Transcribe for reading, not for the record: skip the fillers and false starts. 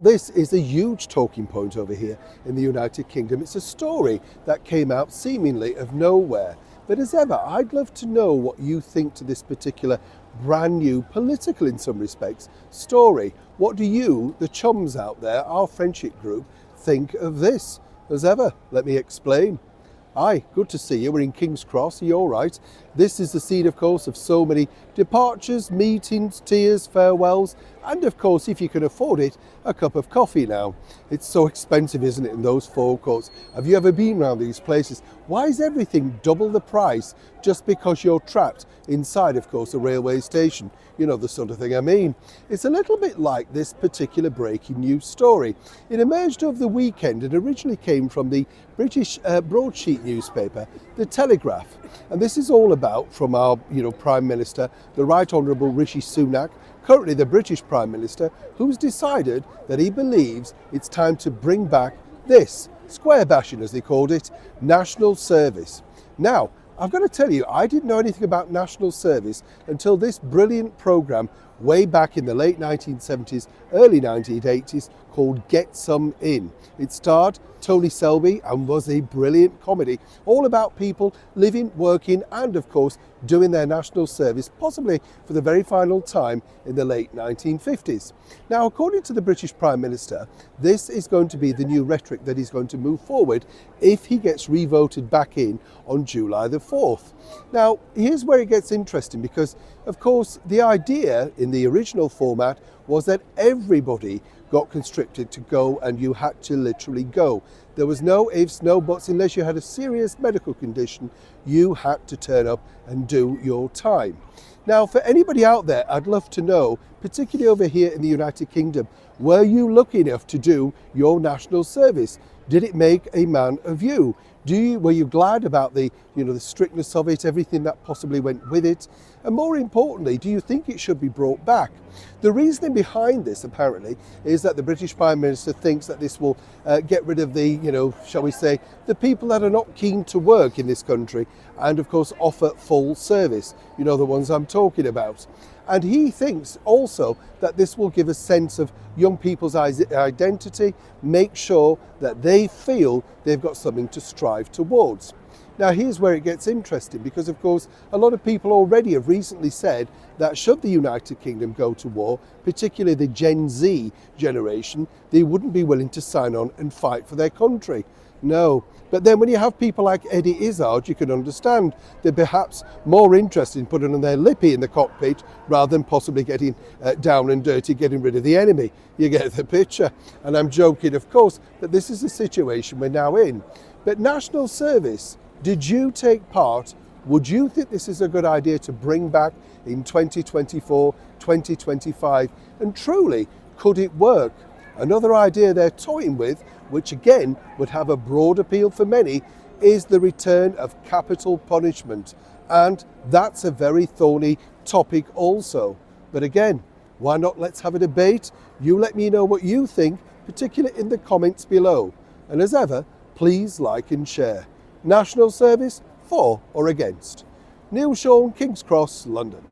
This is a huge talking point over here in the United Kingdom. It's a story that came out seemingly of nowhere. But as ever, I'd love to know what you think to this particular brand new, political in some respects, story. What do you, the chums out there, our friendship group, think of this? As ever, let me explain. Hi, good to see you. We're in King's Cross. Are you all right? This is the scene, of course, of so many departures, meetings, tears, farewells, and of course, if you can afford it, a cup of coffee now. It's so expensive, isn't it, in those forecourts? Have you ever been around these places? Why is everything double the price just because you're trapped inside, of course, a railway station? You know the sort of thing I mean. It's a little bit like this particular breaking news story. It emerged over the weekend and originally came from the British broadsheet newspaper, The Telegraph. And this is all about from our, Prime Minister, the Right Honourable Rishi Sunak, currently the British Prime Minister, who's decided that he believes it's time to bring back this, square bashing as they called it, national service. Now, I've got to tell you, I didn't know anything about national service until this brilliant programme way back in the late 1970s, early 1980s called Get Some In. It starred Tony Selby and was a brilliant comedy all about people living, working and of course doing their national service, possibly for the very final time in the late 1950s. Now, according to the British Prime Minister, this is going to be the new rhetoric that he's going to move forward if he gets re-voted back in on July the 4th. Now, here's where it gets interesting because, of course, the idea in the original format was that everybody got constricted to go and you had to literally go. There was no ifs, no buts. Unless you had a serious medical condition, you had to turn up and do your time. Now, for anybody out there, I'd love to know, particularly over here in the United Kingdom, were you lucky enough to do your national service? Did it make a man of you? Were you glad about the strictness of it, everything that possibly went with it? And more importantly, do you think it should be brought back? The reasoning behind this, apparently, is that the British Prime Minister thinks that this will get rid of the, shall we say, the people that are not keen to work in this country and, of course, offer full service. You know the ones I'm talking about. And he thinks also that this will give a sense of young people's identity, make sure that they feel they've got something to strive towards. Now, here's where it gets interesting because, of course, a lot of people already have recently said that should the United Kingdom go to war, particularly the Gen Z generation, they wouldn't be willing to sign on and fight for their country. No. But then when you have people like Eddie Izzard, you can understand they're perhaps more interested in putting on their lippy in the cockpit rather than possibly getting down and dirty, getting rid of the enemy. You get the picture. And I'm joking, of course, that this is the situation we're now in. But national service, did you take part? Would you think this is a good idea to bring back in 2024, 2025? And truly, could it work? Another idea they're toying with, which again would have a broad appeal for many, is the return of capital punishment. And that's a very thorny topic also. But again, why not let's have a debate? You let me know what you think, particularly in the comments below. And as ever, please like and share. National service, for or against? Neil Sean, King's Cross, London.